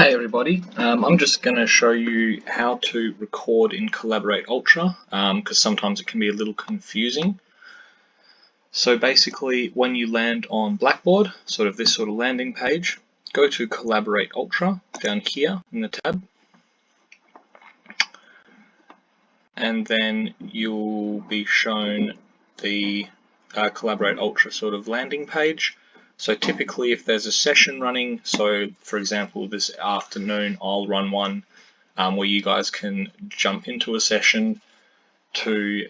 Hey everybody, I'm just going to show you how to record in Collaborate Ultra because sometimes it can be a little confusing. So basically when you land on Blackboard, sort of this sort of landing page, go to Collaborate Ultra down here in the tab, and then you'll be shown the Collaborate Ultra sort of landing page. So typically if there's a session running, so for example this afternoon I'll run one where you guys can jump into a session to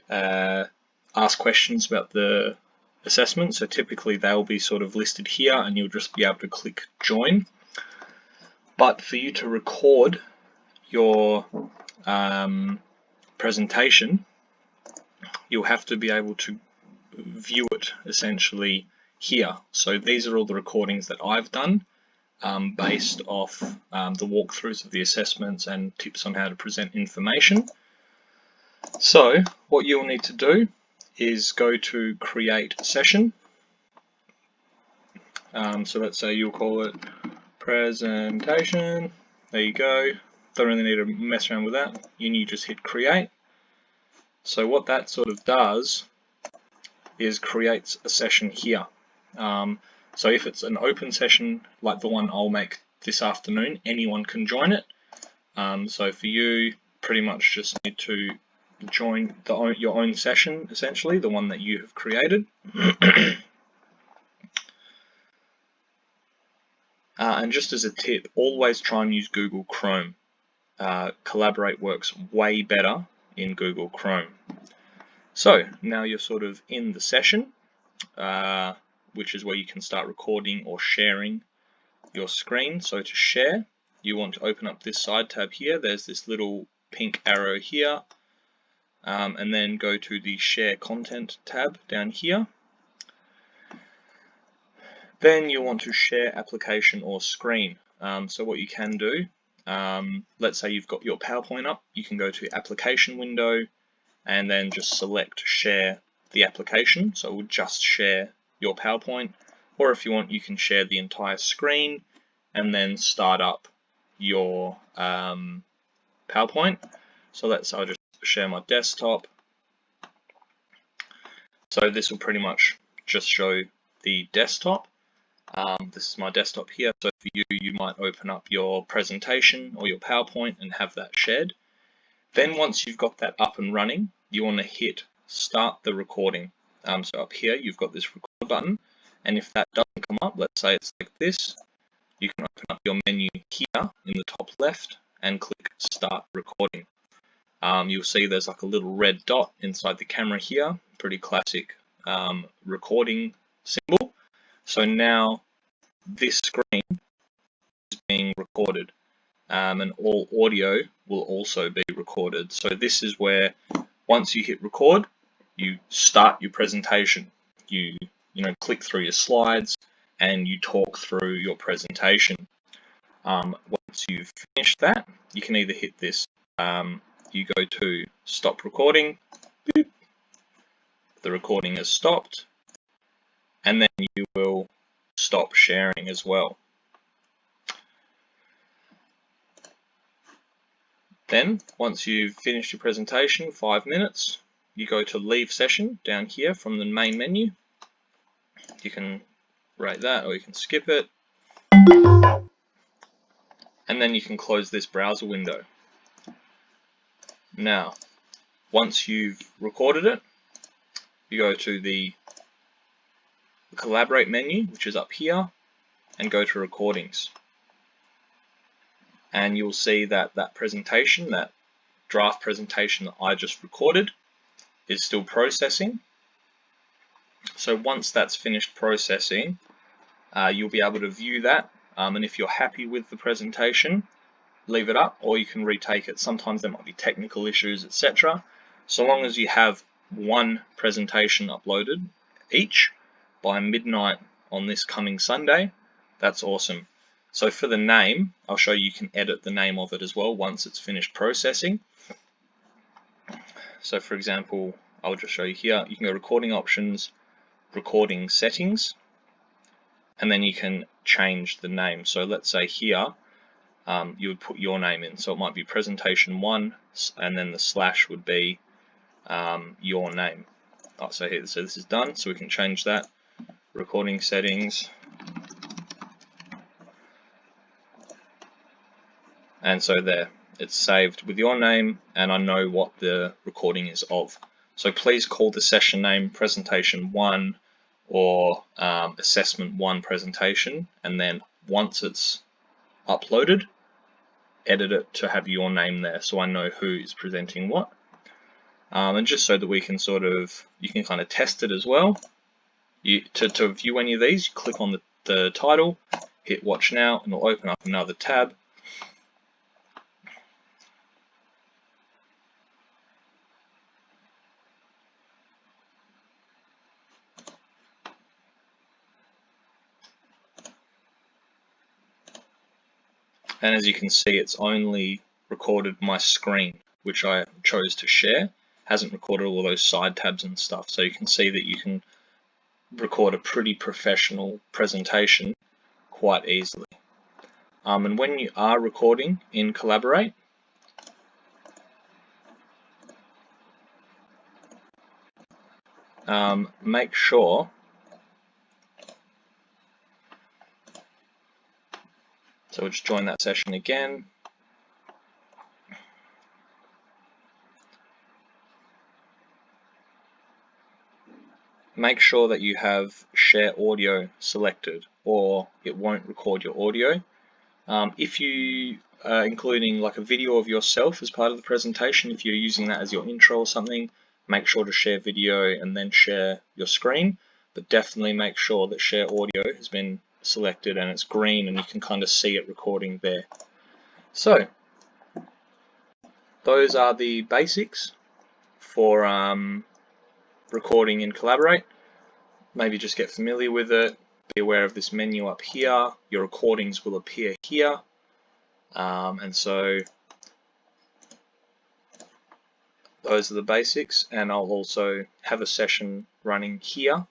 ask questions about the assessment. So typically they'll be sort of listed here and you'll just be able to click join. But for you to record your presentation, you'll have to be able to view it essentially here. So these are all the recordings that I've done based off the walkthroughs of the assessments and tips on how to present information. So what you'll need to do is go to create a session. So let's say you'll call it presentation. There you go. Don't really need to mess around with that. You just hit create. So what that sort of does is creates a session here. So if it's an open session like the one I'll make this afternoon, anyone can join it. So for you, pretty much just need to join your own session, essentially, the one that you have created. And just as a tip, always try and use Google Chrome. Collaborate works way better in Google Chrome. So now you're sort of in the session, which is where you can start recording or sharing your screen. So to share, you want to open up this side tab here. There's this little pink arrow here, and then go to the share content tab down here. Then you want to share application or screen. So what you can do, let's say you've got your PowerPoint up, you can go to application window and then just select share the application. So it will just share your PowerPoint, or if you want, you can share the entire screen and then start up your PowerPoint. So I'll just share my desktop. So this will pretty much just show the desktop. This is my desktop here. So for you, you might open up your presentation or your PowerPoint and have that shared. Then once you've got that up and running, you want to hit start the recording. So up here, you've got this record button. And if that doesn't come up, let's say it's like this, you can open up your menu here in the top left and click start recording. You'll see there's like a little red dot inside the camera here, pretty classic recording symbol. So now this screen is being recorded, and all audio will also be recorded. So this is where once you hit record, you start your presentation. You click through your slides and you talk through your presentation. Once you've finished that, you can either hit this, you go to stop recording, boop, the recording has stopped, and then you will stop sharing as well. Then, once you've finished your presentation, 5 minutes, you go to leave session down here from the main menu. You can rate that or you can skip it. And then you can close this browser window. Now, once you've recorded it, you go to the Collaborate menu, which is up here, and go to Recordings. And you'll see that that presentation, that draft presentation that I just recorded, is still processing. So once that's finished processing, you'll be able to view that, and if you're happy with the presentation, leave it up, or you can retake it. Sometimes there might be technical issues, etc. So long as you have one presentation uploaded each by midnight on this coming Sunday, that's awesome. So for the name, I'll show you can edit the name of it as well once it's finished processing. So for example, I'll just show you here, you can go recording options, recording settings, and then you can change the name. So let's say here, you would put your name in. So it might be presentation 1, and then the slash would be your name. So here, so this is done, so we can change that. Recording settings. And so there, it's saved with your name, and I know what the recording is of. So please call the session name presentation 1 or assessment 1 presentation, and then once it's uploaded, edit it to have your name there so I know who is presenting what. And just so that we can you can kind of test it as well. To view any of these, you click on the title, hit watch now, and it'll open up another tab. And as you can see, it's only recorded my screen, which I chose to share. Hasn't recorded all of those side tabs and stuff. So you can see that you can record a pretty professional presentation quite easily. And when you are recording in Collaborate, make sure so we'll just join that session again. Make sure that you have share audio selected, or it won't record your audio. If you are including like a video of yourself as part of the presentation, if you're using that as your intro or something, make sure to share video and then share your screen, but definitely make sure that share audio has been selected and it's green and you can kind of see it recording there. So those are the basics for recording in Collaborate. Maybe just get familiar with it, be aware of this menu up here. Your recordings will appear here, and so those are the basics. And I'll also have a session running here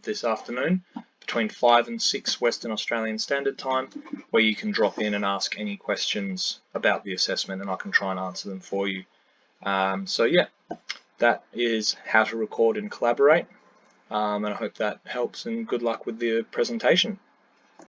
this afternoon between 5 and 6 Western Australian Standard Time, where you can drop in and ask any questions about the assessment and I can try and answer them for you. So yeah, that is how to record and Collaborate, and I hope that helps, and good luck with the presentation.